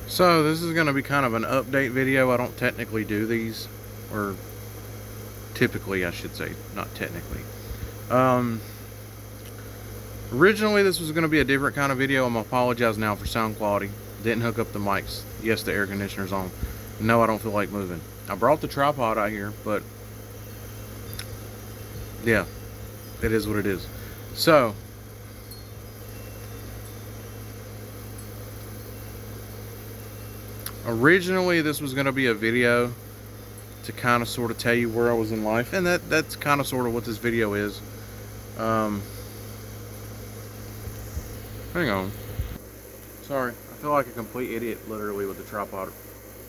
So this is going to be kind of an update video. I don't technically do these, or typically I should say, not technically. Um, Originally this was going to be a different kind of video. I'm going to apologize now for sound quality. Didn't hook up the mics. Yes, the air conditioner's on. No, I don't feel like moving. I brought the tripod out here, but yeah, it is what it is. So originally this was going to be a video to kind of sort of tell you where I was in life, and that's kind of sort of what this video is. Hang on. Sorry, I feel like a complete idiot literally with the tripod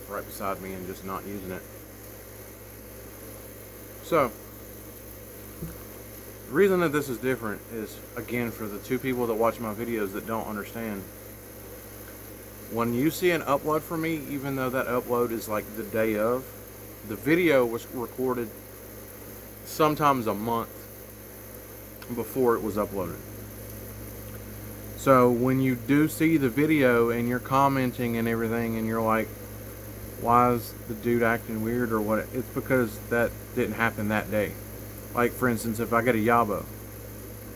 right beside me and just not using it. So the reason that this is different is, again, for the two people that watch my videos that don't understand. When you see an upload from me, even though that upload is like the day of, the video was recorded sometimes a month before it was uploaded. So when you do see the video and you're commenting and everything and you're like, why is the dude acting weird or what, it's because that didn't happen that day. Like, for instance, if I get a yabo,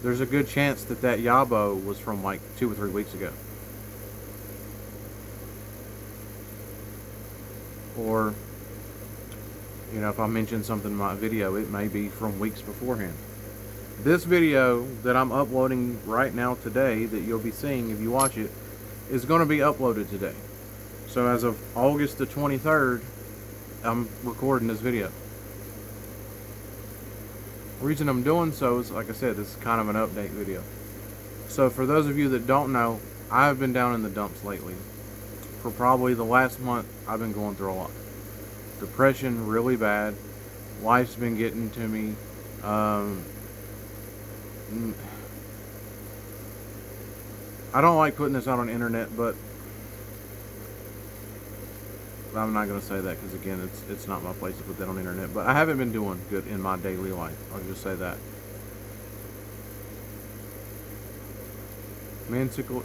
there's a good chance that that yabo was from like 2 or 3 weeks ago. Or, you know, if I mention something in my video, it may be from weeks beforehand. This video that I'm uploading right now today, that you'll be seeing if you watch it, is going to be uploaded today. So as of August the 23rd, I'm recording this video. The reason I'm doing so is, like I said, this is kind of an update video. So for those of you that don't know, I've been down in the dumps lately. For probably the last month, I've been going through a lot. Depression really bad. Life's been getting to me. I don't like putting this out on the internet, but I'm not going to say that because, again, it's not my place to put that on the internet. But I haven't been doing good in my daily life. I'll just say that.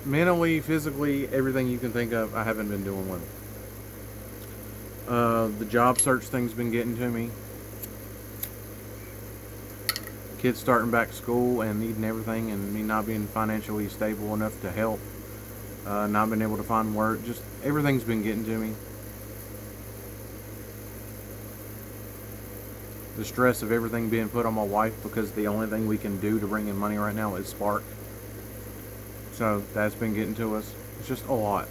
Mentally, physically, everything you can think of, I haven't been doing well. The job search thing's been getting to me. Kids starting back school and needing everything, and me not being financially stable enough to help. Not being able to find work. Just everything's been getting to me. The stress of everything being put on my wife because the only thing we can do to bring in money right now is Spark. So that's been getting to us. It's just a lot.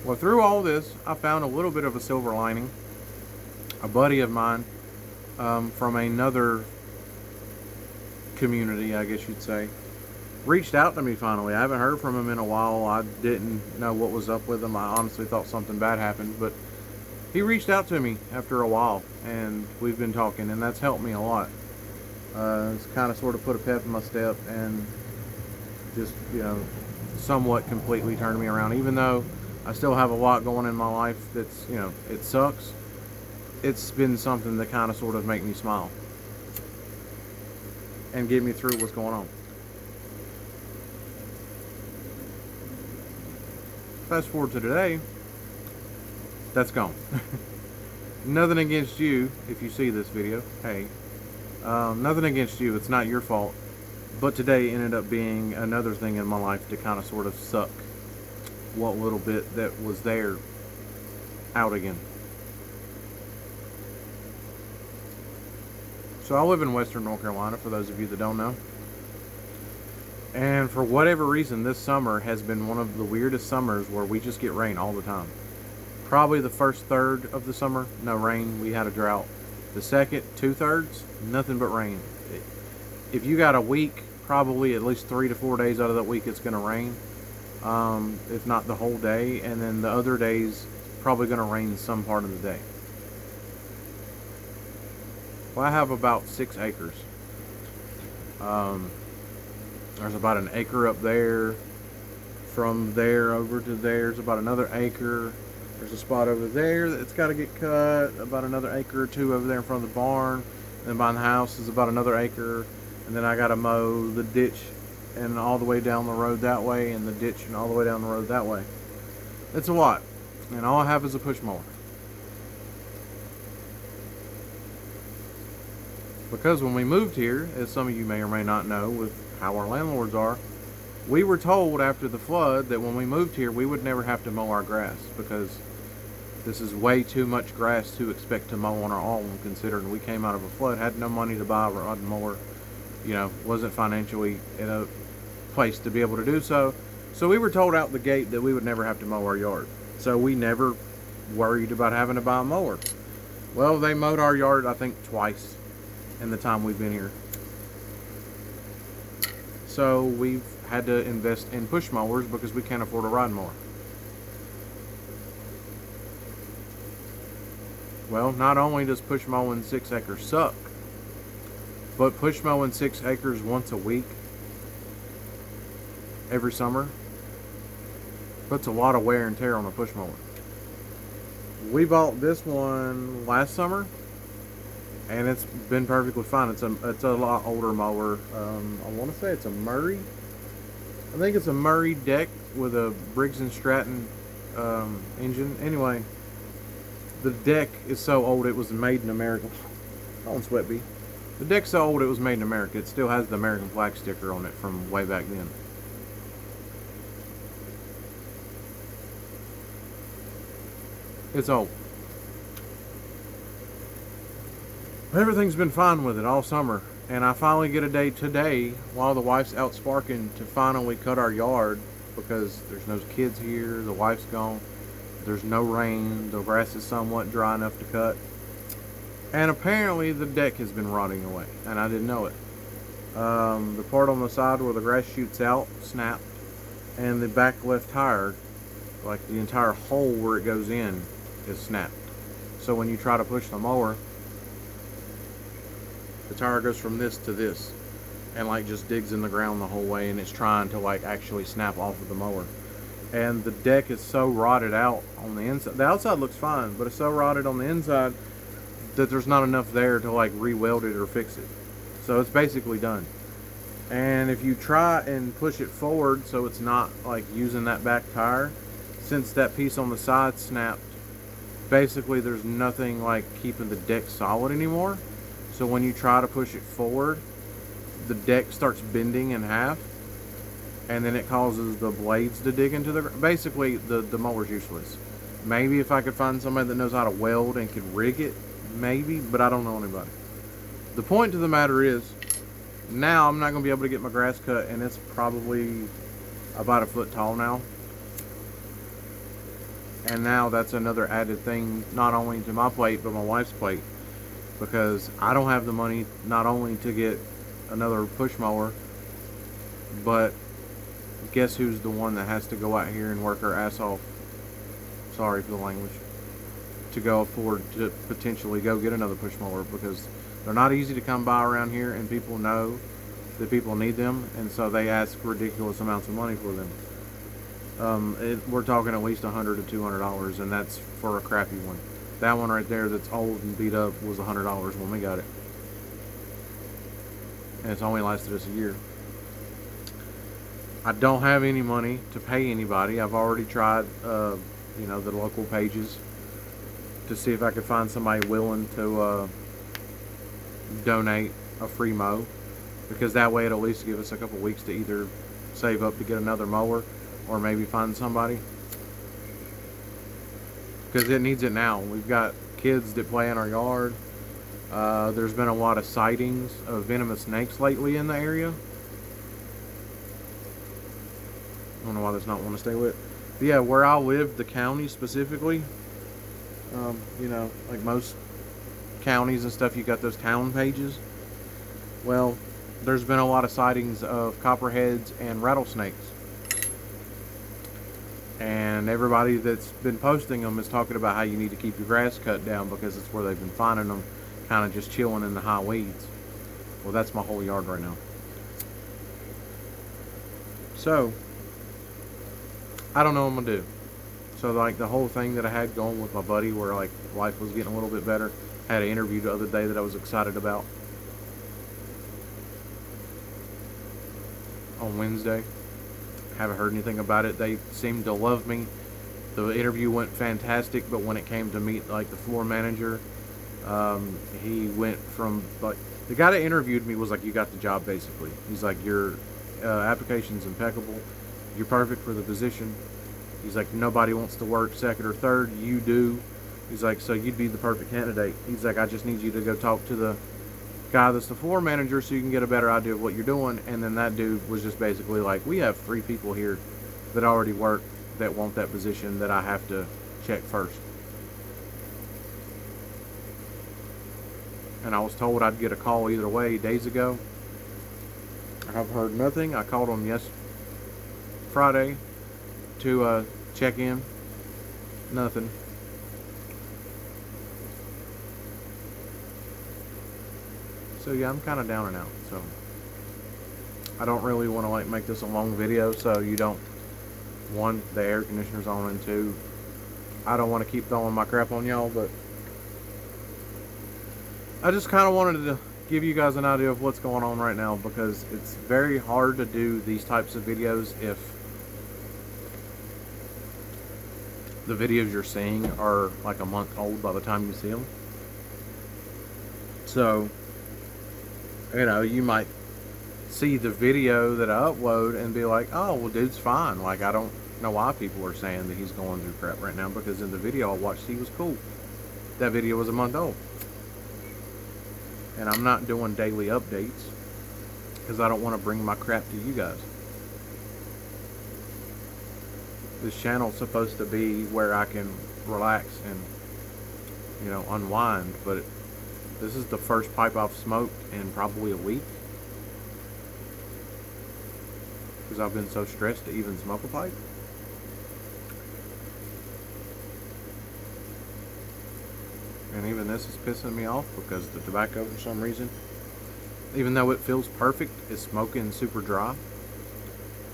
Well, through all this, I found a little bit of a silver lining. A buddy of mine from another community, I guess you'd say, reached out to me finally. I haven't heard from him in a while. I didn't know what was up with him. I honestly thought something bad happened, but he reached out to me after a while, and we've been talking, and that's helped me a lot. It's kind of sort of put a pep in my step and just, you know, somewhat completely turned me around. Even though I still have a lot going in my life that's, you know, it sucks, it's been something that kind of sort of make me smile and get me through what's going on. Fast forward to today, that's gone. Nothing against you if you see this video. Hey, nothing against you. It's not your fault. But today ended up being another thing in my life to kind of sort of suck what little bit that was there out again. So I live in Western North Carolina, for those of you that don't know. And for whatever reason, this summer has been one of the weirdest summers where we just get rain all the time. Probably the first third of the summer, no rain. We had a drought. The second 2/3, nothing but rain. If you got a week, probably at least 3 to 4 days out of that week it's going to rain. If not the whole day. And then the other days, probably going to rain some part of the day. Well, I have about 6 acres. There's about an acre up there. From there over to there's about another acre. There's a spot over there that's got to get cut. About another acre or two over there in front of the barn. Then behind the house is about another acre. And then I got to mow the ditch and all the way down the road that way, and the ditch and all the way down the road that way. It's a lot. And all I have is a push mower. Because when we moved here, as some of you may or may not know with how our landlords are, we were told after the flood that when we moved here, we would never have to mow our grass, because this is way too much grass to expect to mow on our own, considering we came out of a flood, had no money to buy a rod mower, wasn't financially in a place to be able to do so. So we were told out the gate that we would never have to mow our yard. So we never worried about having to buy a mower. Well, they mowed our yard, I think, twice in the time we've been here. So we've had to invest in push mowers because we can't afford a rod mower. Well, not only does push mowing 6 acres suck, but push mowing 6 acres once a week every summer puts a lot of wear and tear on a push mower. We bought this one last summer, and it's been perfectly fine. It's a lot older mower. I want to say it's a Murray. I think it's a Murray deck with a Briggs & Stratton engine. Anyway, the deck is so old it was made in America. On Sweat Bee. The deck's so old it was made in America. It still has the American flag sticker on it from way back then. It's old. Everything's been fine with it all summer, and I finally get a day today while the wife's out sparking to finally cut our yard, because there's no kids here, the wife's gone, there's no rain, the grass is somewhat dry enough to cut, and apparently the deck has been rotting away, and I didn't know it. The part on the side where the grass shoots out snapped, and the back left tire, like the entire hole where it goes in, is snapped. So when you try to push the mower, the tire goes from this to this and like just digs in the ground the whole way, and it's trying to like actually snap off of the mower. And the deck is so rotted out on the inside. The outside looks fine, but it's so rotted on the inside that there's not enough there to like re-weld it or fix it. So it's basically done. And if you try and push it forward so it's not like using that back tire, since that piece on the side snapped, basically there's nothing like keeping the deck solid anymore. So when you try to push it forward, the deck starts bending in half, and then it causes the blades to dig into the ground. Basically, the mower's useless. Maybe if I could find somebody that knows how to weld and could rig it, maybe, but I don't know anybody. The point to the matter is, now I'm not going to be able to get my grass cut, and it's probably about 1 foot tall now. And now that's another added thing, not only to my plate, but my wife's plate. Because I don't have the money not only to get another push mower, but guess who's the one that has to go out here and work her ass off? Sorry for the language. To go afford to potentially go get another push mower, because they're not easy to come by around here, and people know that people need them, and so they ask ridiculous amounts of money for them. We're talking at least $100 to $200, and that's for a crappy one. That one right there that's old and beat up was $100 when we got it. And it's only lasted us a year. I don't have any money to pay anybody. I've already tried, the local pages to see if I could find somebody willing to donate a free mow. Because that way it'll at least give us a couple weeks to either save up to get another mower or maybe find somebody. Because it needs it now. We've got kids that play in our yard. There's been a lot of sightings of venomous snakes lately in the area. I don't know why that's not one to stay with. But yeah, where I live, the county specifically, like most counties and stuff, you got those town pages. Well, there's been a lot of sightings of copperheads and rattlesnakes. And everybody that's been posting them is talking about how you need to keep your grass cut down because it's where they've been finding them, kind of just chilling in the high weeds. Well, that's my whole yard right now. So, I don't know what I'm going to do. So, like, the whole thing that I had going with my buddy where, like, life was getting a little bit better, I had an interview the other day that I was excited about. on Wednesday. Haven't heard anything about it. They seem to love me. The interview went fantastic, but when it came to meet like the floor manager, he went from like the guy that interviewed me was like, "You got the job," basically. He's like, "Your application's impeccable. You're perfect for the position." He's like, "Nobody wants to work second or third. You do." He's like, "So you'd be the perfect candidate." He's like, "I just need you to go talk to the guy that's the floor manager so you can get a better idea of what you're doing." And then that dude was just basically like, "We have 3 people here that already work that want that position that I have to check first." And I was told I'd get a call either way days ago. I've heard nothing. I called him Friday to check in. Nothing. So yeah, I'm kind of down and out. So I don't really want to like make this a long video, so you don't. One, the air conditioner's on, and two, I don't want to keep throwing my crap on y'all, but I just kind of wanted to give you guys an idea of what's going on right now, because it's very hard to do these types of videos if the videos you're seeing are like a month old by the time you see them. So, you know, you might see the video that I upload and be like, "Oh, well, dude's fine." Like, I don't know why people are saying that he's going through crap right now, because in the video I watched, he was cool. That video was a month old. And I'm not doing daily updates because I don't want to bring my crap to you guys. This channel's supposed to be where I can relax and, you know, unwind, but this is the first pipe I've smoked in probably a week, because I've been so stressed to even smoke a pipe. And even this is pissing me off, because the tobacco, for some reason, even though it feels perfect, is smoking super dry.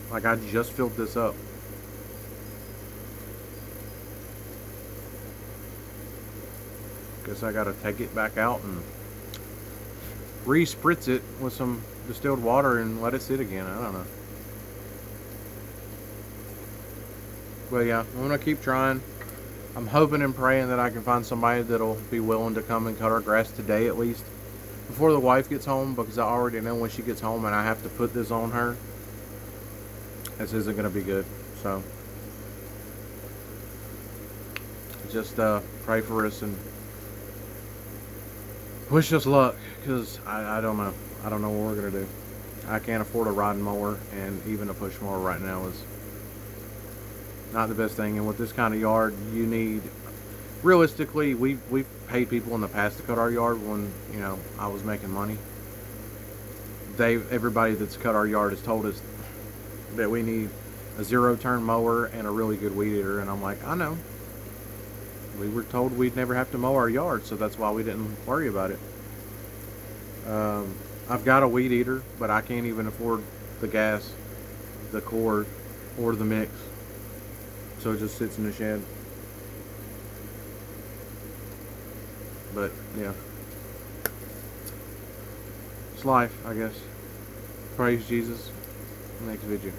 Like, I just filled this up. Guess I gotta take it back out and re-spritz it with some distilled water and let it sit again. I don't know. But yeah, I'm gonna keep trying. I'm hoping and praying that I can find somebody that'll be willing to come and cut our grass today, at least before the wife gets home, because I already know when she gets home and I have to put this on her, this isn't going to be good. So just pray for us and wish us luck, because I don't know. I don't know what we're going to do. I can't afford a riding mower, and even a push mower right now is not the best thing. And with this kind of yard, you need, realistically, we've paid people in the past to cut our yard when, you know, I was making money. Everybody that's cut our yard has told us that we need a 0-turn mower and a really good weed eater, and I'm like, I know. We were told we'd never have to mow our yard, so that's why we didn't worry about it. I've got a weed eater, but I can't even afford the gas, the cord, or the mix. So it just sits in the shed. But yeah, it's life, I guess. Praise Jesus. Next video.